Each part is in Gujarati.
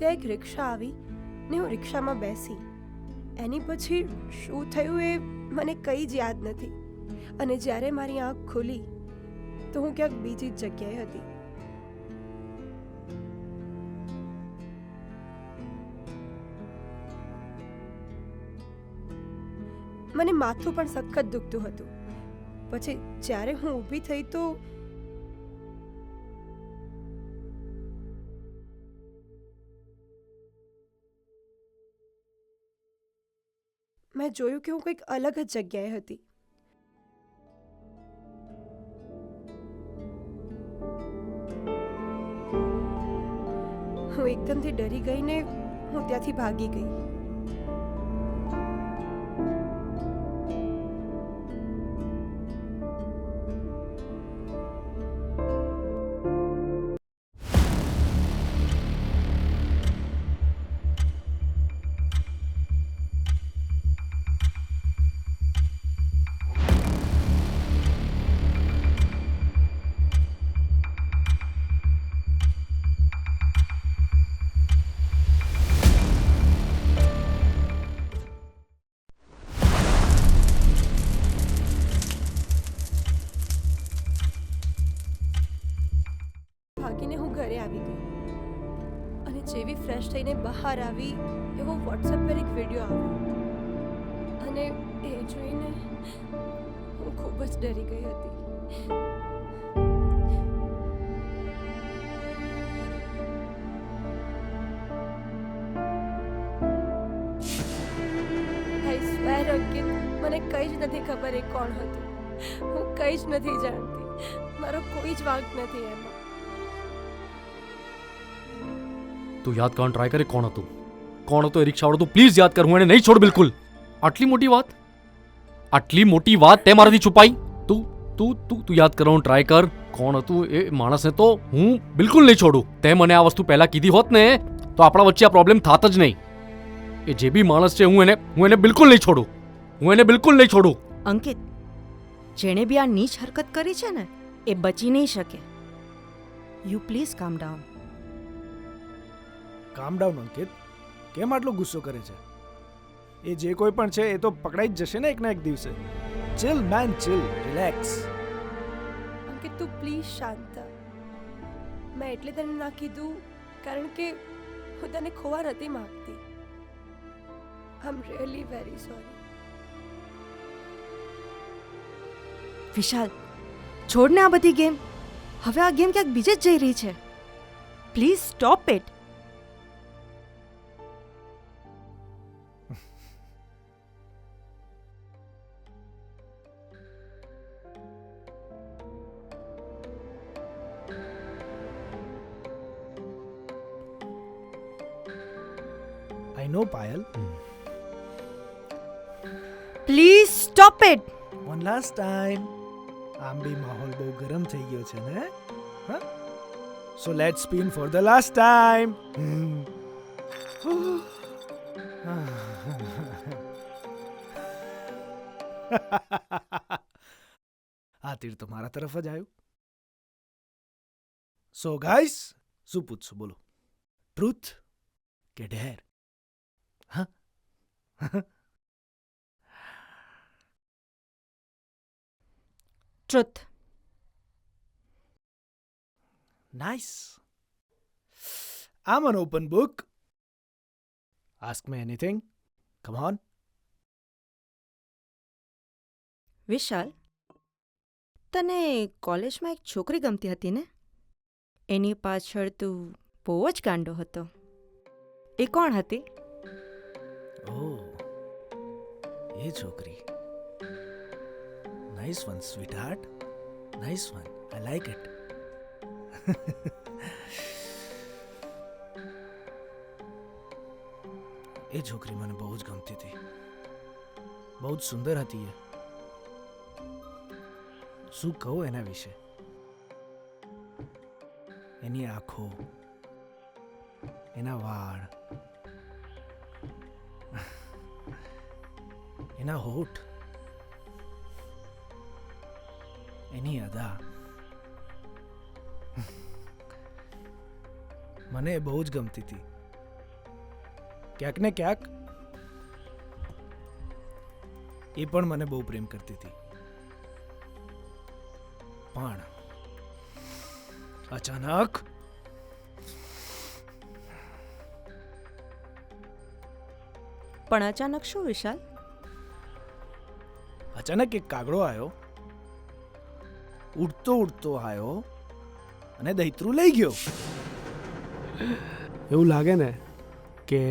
ત્યાં એક રિક્ષા આવી ને હું રિક્ષામાં બેસી. એની પછી શું થયું એ મને કંઈ જ યાદ નથી. અને જ્યારે મારી આંખ ખુલી તો હું ક્યાંક બીજી જ જગ્યાએ હતી. મને માથું પણ સખત દુખતું હતું. પછી જ્યારે હું ઊભી થઈ તો મેં જોયું કે હું કંઈક અલગ જ જગ્યાએ હતી. હું એકદમથી ડરી ગઈ ને હું ત્યાંથી ભાગી ગઈ. ભાગીને હું ઘરે આવી ગઈ અને જેવી ફ્રેશ થઈને બહાર આવી એવો વોટ્સએપ પર એક વિડીયો આવ્યો અને એ જોઈને હું ખૂબ જ ડરી ગઈ હતી. I swear અંકિત, મને કંઈ જ નથી ખબર એ કોણ હતું. હું કંઈ જ નથી જાણતી. મારો કોઈ જ વાંક નથી એમાં. તું યાદ કરવાનો ટ્રાય કરે કોણ હતું, કોણ હતો એ રિક્ષાવાળો. તું પ્લીઝ યાદ કર, હું એને નહીં છોડ બિલકુલ. આટલી મોટી વાત તે મારાથી છુપાઈ. તું તું તું તું યાદ કરવાનો ટ્રાય કર કોણ હતું એ માણસને. તો હું બિલકુલ નહીં છોડું. તે મને આ વસ્તુ પહેલા કીધી હોત ને તો આપણા વચ્ચે આ પ્રોબ્લેમ થાત જ નહીં. એ જે બી માણસ છે હું એને બિલકુલ નહીં છોડું. હું એને બિલકુલ નહીં છોડું. અંકિત, જેણે બી આ નીચ હરકત કરી છે ને એ બચી નહીં શકે. યુ પ્લીઝ કામ ડાઉન. કામ ડાઉન અંકિત, કેમ આટલો ગુસ્સો કરે છે? એ જે કોઈ પણ છે એ તો પકડાઈ જ જશે ને એક ના એક દિવસે. Chill man, chill, relax. Ankit તું પ્લીઝ શાંત થા. મેં એટલે તને ના કીધું કારણ કે હું તને ખોવા નથી માંગતી. આઈ એમ રિયલી વેરી સોરી. વિશાલ, છોડને આ બધી ગેમ. હવે આ ગેમ ક્યાંક બીજે જ જઈ રહી છે. Please stop it. I know, Payal. Please stop it. One last time. આમ બી માહોલ બહુ ગરમ થઈ ગયો છે ને? હા? So let's spin for the last time. આ તીર તો મારા તરફ જ આવ્યું. So guys, શું પૂછશો બોલો? ટ્રુથ કે ડેર? હા? Truth. Nice. I'm an open book. Ask me anything. Come on. વિશાલ, તને કોલેજમાં એક છોકરી ગમતી હતી ને? એની પાછળ તું બહુ જ ગાંડો હતો. એ કોણ હતી? Oh, ये छोकरी. Nice one, sweetheart. Nice one. I like it. એ છોકરી મને બહુ જ ગમતી હતી. બહુ જ સુંદર હતી એ. શું કહું એના વિશે? એની આંખો, એના વાળ, એના હોઠ, એની અદા. મને બહુ જ ગમતી હતી. ક્યાંક ને ક્યાંક એ પણ મને બહુ પ્રેમ કરતી હતી, પણ અચાનક પણ અચાનક શું વિશાલ? અચાનક એક કાગડો આવ્યો, ઉડતો ઉડતો આવ્યો અને દૈત્રું લઈ ગયો. એવું લાગે ને કે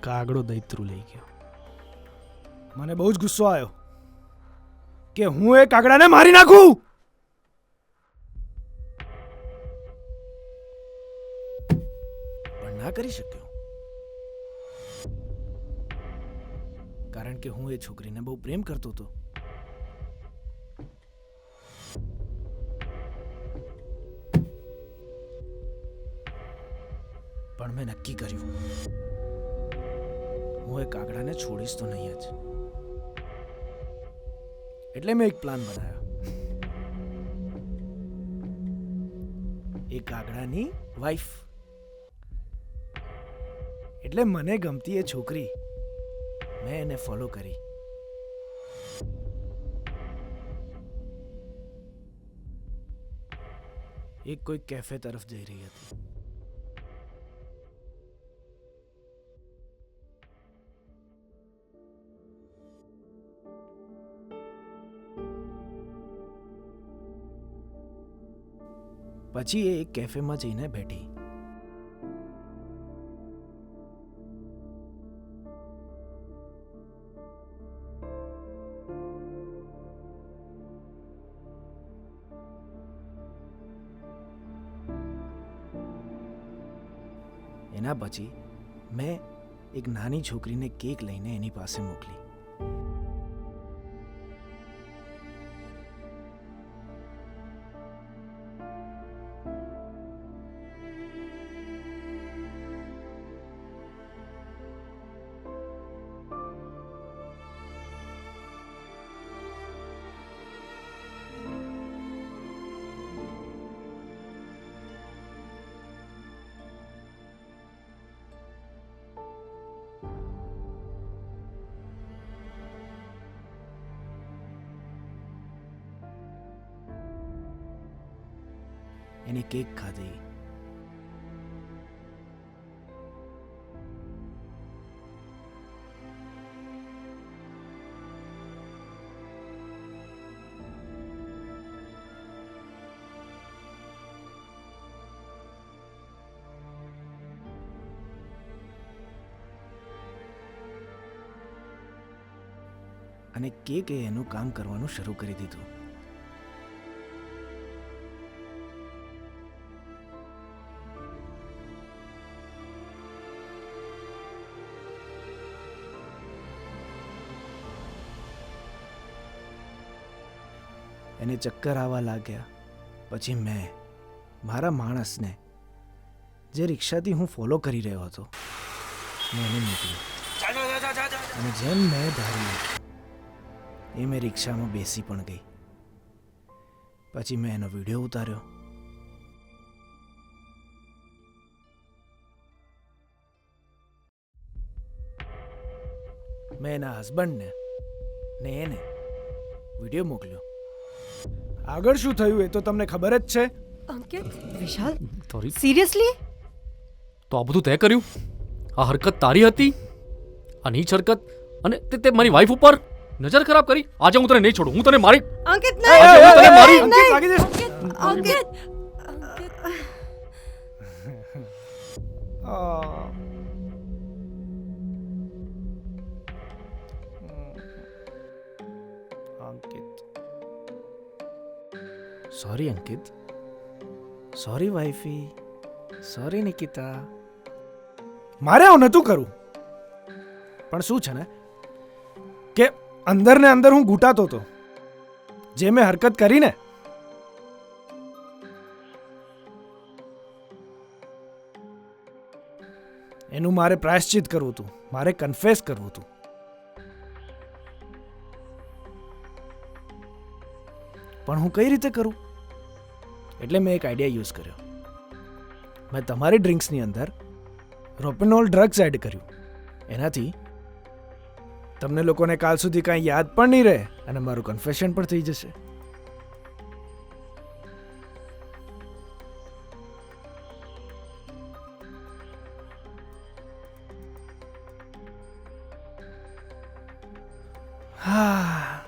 કાગડો દૈત્રું લઈ ગયો. મને બહુ જ ગુસ્સો આવ્યો કે હું એ કાગડાને મારી નાખું. પણ ના કરી શક્યો, કારણ કે હું એ છોકરીને બહુ પ્રેમ કરતો હતો. પણ મેં નક્કી કર્યું, હું એ કાગડાને છોડીશ તો નહીં જ. એટલે મેં એક પ્લાન બનાવ્યો. એ કાગડાની વાઈફ એટલે મને ગમતી એ છોકરી, મેં એને ફોલો કરી. એક કોઈ કેફે તરફ જઈ રહી હતી. પછી એ એક કેફેમાં જઈને બેઠી. એના પછી મેં એક નાની છોકરીને કેક લઈને એની પાસે મોકલી. એને કેક ખાધી. અને કેકે એનું કામ કરવાનું શરૂ કરી દીધું. એને ચક્કર આવવા લાગ્યા. પછી મેં મારા માણસને, જે રિક્ષાથી હું ફોલો કરી રહ્યો હતો, મેં એને મોકલ્યો. અને જેમ મેં ધાર્યું એ મેં રિક્ષામાં બેસી પણ ગઈ. પછી મેં એનો વિડીયો ઉતાર્યો. મેં એના હસબન્ડને ને એને વિડીયો મોકલ્યો. આગળ શું થયું એ તો તમને ખબર જ છે. અંકિત, વિશાલ, સોરી. સિરિયસલી? તો આ બધું તે કર્યું? આ હરકત તારી હતી? આ નીચ હરકત? અને તે મારી વાઈફ ઉપર નજર ખરાબ કરી? આજે હું તને નહીં છોડું. હું તને મારી અંકિત, આજે હું તને મારી અંકિત, ભાગી જઈશ. અંકિત, અંકિત, સોરી અંકિત, સોરી વાઈફી, સોરી નિકિતા. મારે આવું નહોતું કરવું, પણ શું છે ને કે અંદર ને અંદર હું ઘૂંટાતો હતો. જે મેં હરકત કરીને એનું મારે પ્રાયશ્ચિત કરવું હતું, મારે કન્ફેસ કરવું હતું. પણ હું કઈ રીતે કરું? એટલે મેં એક આઈડિયા યુઝ કર્યો. મેં તમારી ડ્રિંક્સની અંદર રોપેનોલ ડ્રગ્સ એડ કર્યું. એનાથી તમને લોકોને કાલ સુધી કાંઈ યાદ પણ નહીં રહે અને મારું કન્ફેશન પણ થઈ જશે. હા,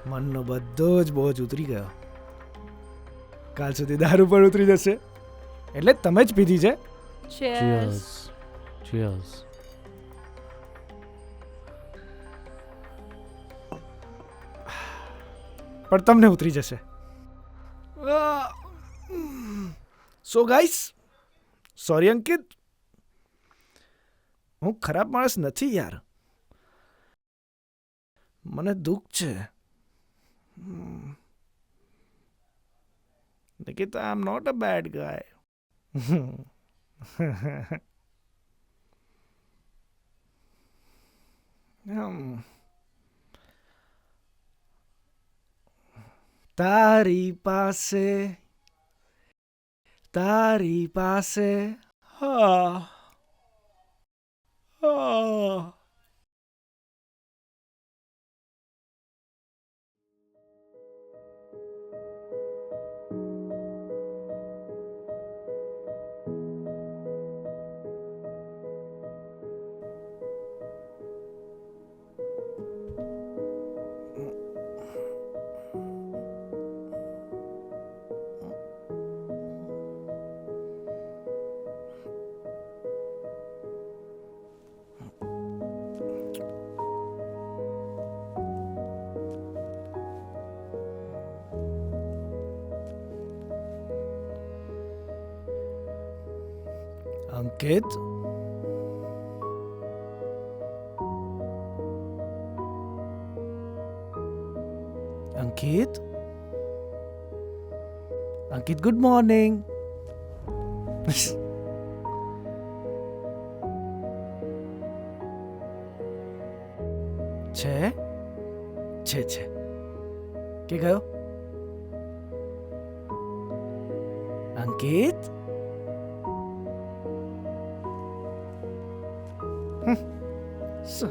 મનનો બધો જ બોજ ઉતરી ગયો. કાલ સુધી દારૂ પણ ઉતરી જશે. એટલે જ તમે જ પીધી છે. Cheers. Cheers. પણ તમને ઉતરી જશે. સો ગાઈસ, સોરી અંકિત, હું ખરાબ માણસ નથી યાર. મને દુઃખ છે. નિકિતા, આઈ એમ નોટ અ બેડ ગાય. તારી પાસે હા હા. અંકિત, અંકિત, અંકિત, ગુડ મોર્નિંગ. છે છે છે કે ગયો અંકિત? સ-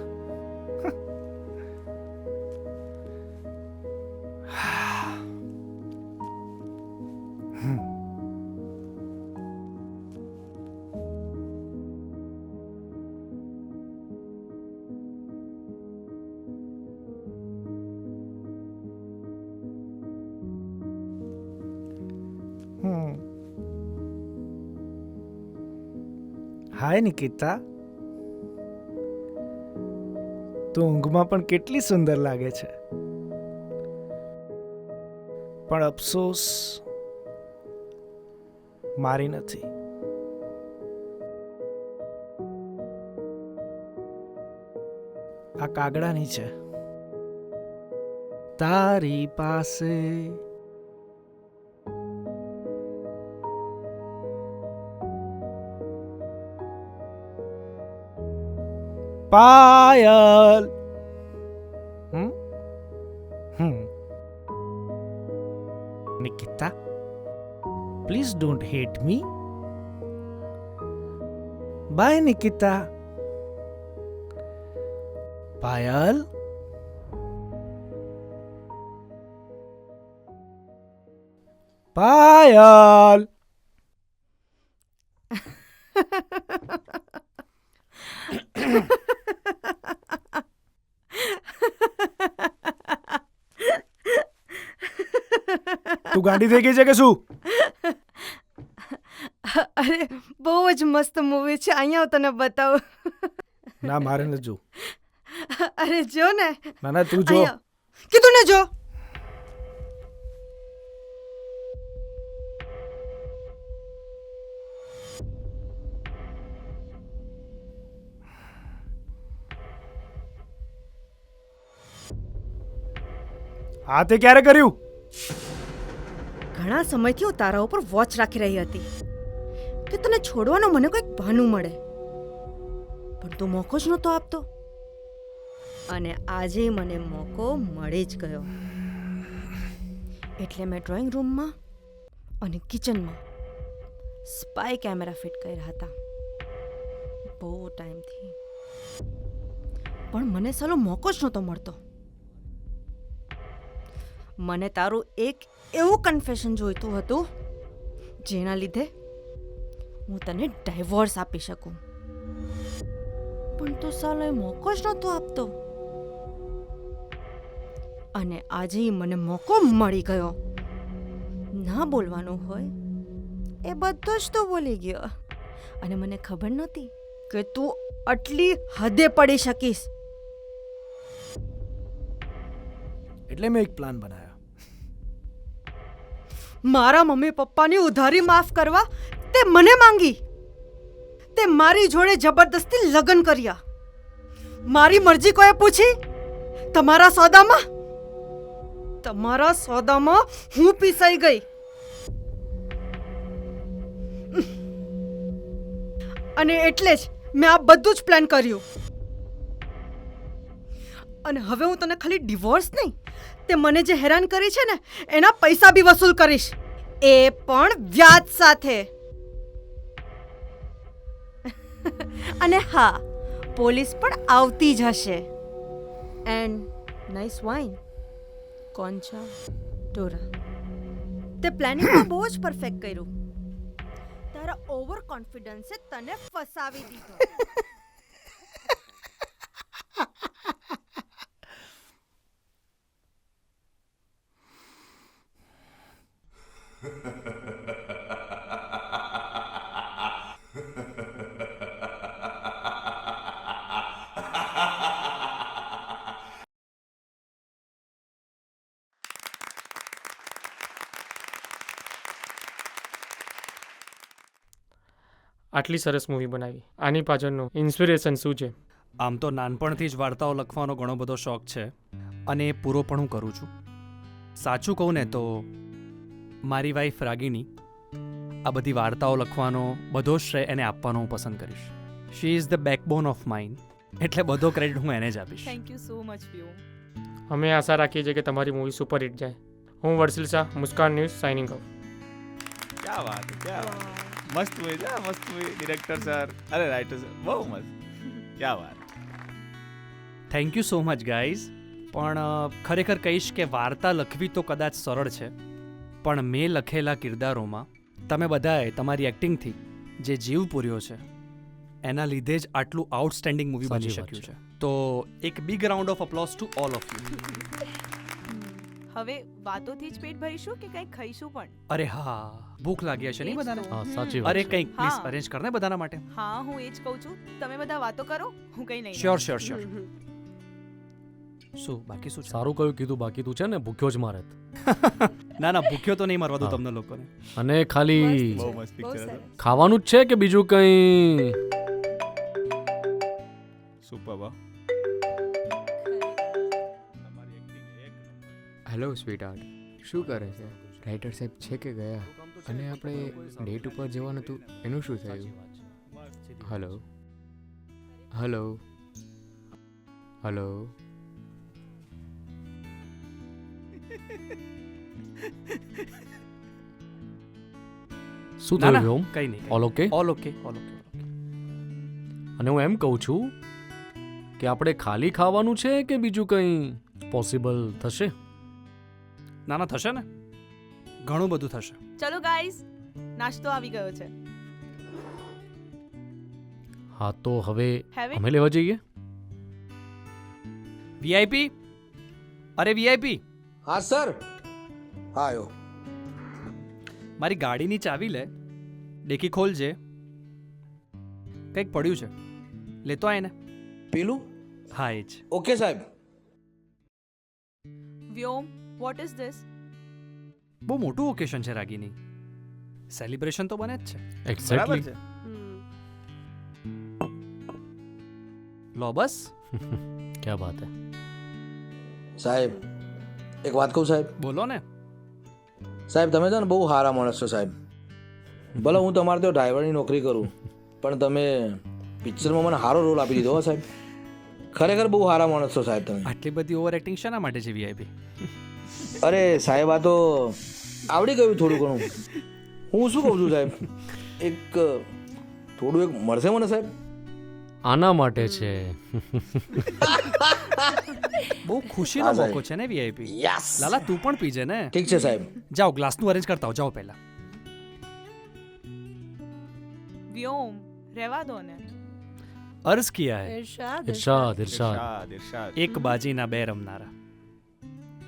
હાય નિકિતા, તું ઊંઘમાં પણ કેટલી સુંદર લાગે છે. પણ અફસોસ મારી નથી. આ કાગડાની છે. તારી પાસે Payal. Nikita, please don't hate me. Bye, Nikita. Payal. Payal. તું ગાંડી થઈ ગઈ છે કે શું? અરે બહુ જ મસ્ત મૂવી છે, અહીંયા હું તને બતાવું. ના, મારે ન જો. અરે જો ને, ના ના, તું જો. અહીંયા. કીધું ને જો. આ તે ક્યારે કર્યું? ઘણા સમયથી હું તારા ઉપર વોચ રાખી રહી હતી કે તને છોડવાનો મને કોઈક બહાનું મળે, પણ તું મોકો જ નહોતો આપતો. અને આજે મને મોકો મળી જ ગયો. એટલે મેં ડ્રોઈંગ રૂમમાં અને કિચનમાં સ્પાય કેમેરા ફિટ કર્યા હતા. બહુ ટાઈમથી, પણ મને સાલો મોકો જ નહોતો મળતો. મને તારું એક એવું કન્ફેશન જોઈતું હતું જેના લીધે હું તને ડાયવોર્સ આપી શકું, પણ તું સાલો એ મોકો જ નહોતો આપતો. અને આજે મને મોકો મળી ગયો. ના બોલવાનું હોય એ બધો જ તો બોલી ગયો, અને મને ખબર નહોતી કે તું આટલી હદે પડી શકીશ. એટલે મેં એક પ્લાન બનાવ્યો. મારા મમ્મી પપ્પાની ઉધારી માફ કરવા તે મને માંગી. તે મારી જોડે જબરદસ્તી લગ્ન કર્યા. મારી મરજી કોઈએ પૂછી? તમારા સોદામાં હું પીસાઈ ગઈ. અને એટલે જ મેં આ બધું જ પ્લાન કર્યું. અને હવે હું તને ખાલી ડિવોર્સ નહીં, તે મને જે હેરાન કરી છે ને એના પૈસા બી વસૂલ કરીશ, એ પણ વ્યાજ સાથે. અને હા, પોલીસ પણ આવતી જ હશે. And nice wine, Concha Toro. તે પ્લાનિંગમાં બહુ જ પરફેક્ટ કર્યું. તારા ઓવર કોન્ફિડન્સે તને ફસાવી દીધો. આટલી સરસ મૂવી બનાવી, આની પાછળનું ઇન્સ્પિરેશન શું છે? આમ તો નાનપણથી જ વાર્તાઓ લખવાનો ઘણો બધો શોખ છે, અને એ પૂરો પણ હું કરું છું. સાચું કહું ને તો મારી વાઈફ રાગિણી આ બધી વાર્તાઓ લખવાનો બધો શ્રેય એને આપવાનો હું પસંદ કરીશ. She is the backbone of mind, એટલે બધો ક્રેડિટ હું એને જ આપીશ. Thank you so much Vyom. અમે આશા રાખીએ છીએ કે તમારી મૂવી સુપરહિટ જાય. હું વર્ષિલ શાહ, મુસ્કાન ન્યૂઝ, સાઇનિંગ ઓફ. क्या बात है, क्या बात है. मस्त हुए जा, मस्त हुए डायरेक्टर सर, अरे राइटर सर, બહુ મસ્ત. क्या बात. Thank you so much guys. પણ ખરેખર કહીશ કે વાર્તા લખવી તો કદાચ સરળ છે, પણ મેં લખેલા કિરદારોમાં તમે બધાએ તમારી એક્ટિંગથી જે જીવ પૂર્યો છે એના લીધે જ આટલું આઉટસ્ટેન્ડિંગ મૂવી બની સાચી વાત શક્યું છે. તો એક big round of applause to all of you. હવે વાતોથી જ પેટ ભરીશું કે કંઈક ખાઈશું પણ? અરે હા, ભૂખ લાગી હશે નહીં એ જ બધાને? તો. હા, સાચી અરે કંઈક પ્લીઝ હા. અરેન્જ કરને બધાના માટે. હા, હું એ જ કહું છું, તમે બધા વાતો કરો, હું કંઈ નહીં. Sure sure sure. શું બાકી શું છે? સારું કયું કીધું, બાકી તું છે ને ભૂખ્યો જ મારે. ના ના, ભૂખ્યો તો નહીં મરવા દઉં હા. તમને લોકોને. અને ખાલી બહુ મસ્ત પિક્ચર હતું. ખાવાનું જ છે કે બીજું કંઈ? સુપર બા. હેલો સ્વીટહાર્ટ, શું કરે છે? રાઇટર સાહેબ છે કે ગયા? અને આપણે ડેટ ઉપર જવાનું હતું એનું શું થયું? Hello hello hello. શું ના થયું ના, વ્યોમ? કંઈ નહીં. All okay? All okay, all okay. અને હું એમ કહું છું કે આપણે ખાલી ખાવાનું છે કે બીજું કંઈ પોસિબલ થશે? ના ના, થશે ને, ઘણું બધું થશે. ચલો ગાઈઝ, નાસ્તો આવી ગયો છે. હા, તો હવે હેવ ઇટ. અમે લેવા જઈએ. વીઆઈપી, અરે વીઆઈપી, હા સર. હા આવ્યો. મારી ગાડીની ચાવી લે, ડેકી ખોલજે, કંઈક પડ્યું છે, લેતો આય ને. પેલું હા એ જ. ઓકે સાહેબ. Vyom, what is this? બહુ મોટું ઓકેશન છે રાગીની, સેલિબ્રેશન તો બને જ છે. બરાબર એક્ઝેક્ટલી. છે. લો બસ. ક્યા બાત હે. સાહેબ એક વાત કહું સાહેબ. બોલો ને. સાહેબ તમે તો ને બહુ સારા માણસ છો સાહેબ. ભલે હું તમારે તો ડ્રાઈવરની નોકરી કરું, પણ તમે પિક્ચરમાં મને સારો રોલ આપી દીધો હો સાહેબ. ખરેખર બહુ સારા માણસ છો સાહેબ તમે. આટલી બધી ઓવર એક્ટિંગ શાના માટે છે વીઆઈપી? અરે સાહેબ આ તો આવડી ગયું થોડું ઘણું. હું શું કહું છું સાહેબ, એક થોડું એક મળશે મને સાહેબ? આના માટે છે. બહુ ખુશીનો હા, સાહેબ. મોકો છે ને વીઆઈપી. યસ લાલા તું પણ પીજે ને. ઠીક છે સાહેબ. જાઓ ગ્લાસનું અરેન્જ કરતા હો, જાઓ પહેલા. વ્યોમ રહેવા દો ને. અર્જ કિયા હૈ ઇરશાદ ઇરશાદ ઇરશાદ. ઇરશાદ ઇરશાદ એક બાજીના બે રમનારા,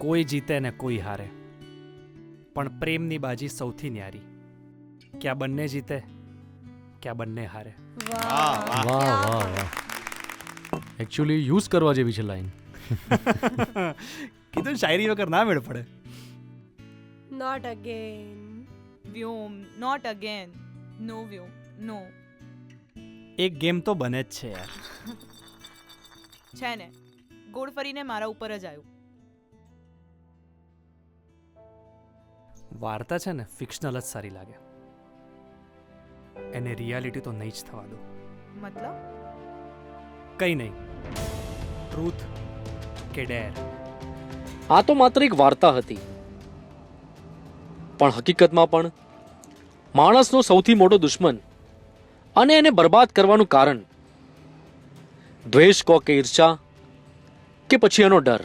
કોઈ જીતે ને કોઈ હારે, પણ પ્રેમની બાજી સૌથી ન્યારી. ક્યાં બંને જીતે ક્યાં બંને હારે. વાહ વાહ, વાહ વાહ વાહ. એકચ્યુઅલી યુઝ કરવા જેવી છે લાઈન. કીધું શાયરી વગર ના મેળ પડે. Not again. Vyom not again. No Vyom no. એક ગેમ તો બને જ છે યાર. છે ને, ગોળ ફરીને મારા ઉપર જ આવ્યું. વાર્તા છે ને ફિક્શનલ જ સારી લાગે, એને રિયાલિટી તો નહીં જ થવા દો. મતલબ કંઈ નહીં, ટ્રુથ કે ડેર. આ તો માત્ર એક વાર્તા હતી, પણ હકીકતમાં પણ માણસનો સૌથી મોટો દુશ્મન અને એને બરબાદ કરવાનું કારણ દ્વેષ કહો કે ઈર્ષા કે પછી એનો ડર,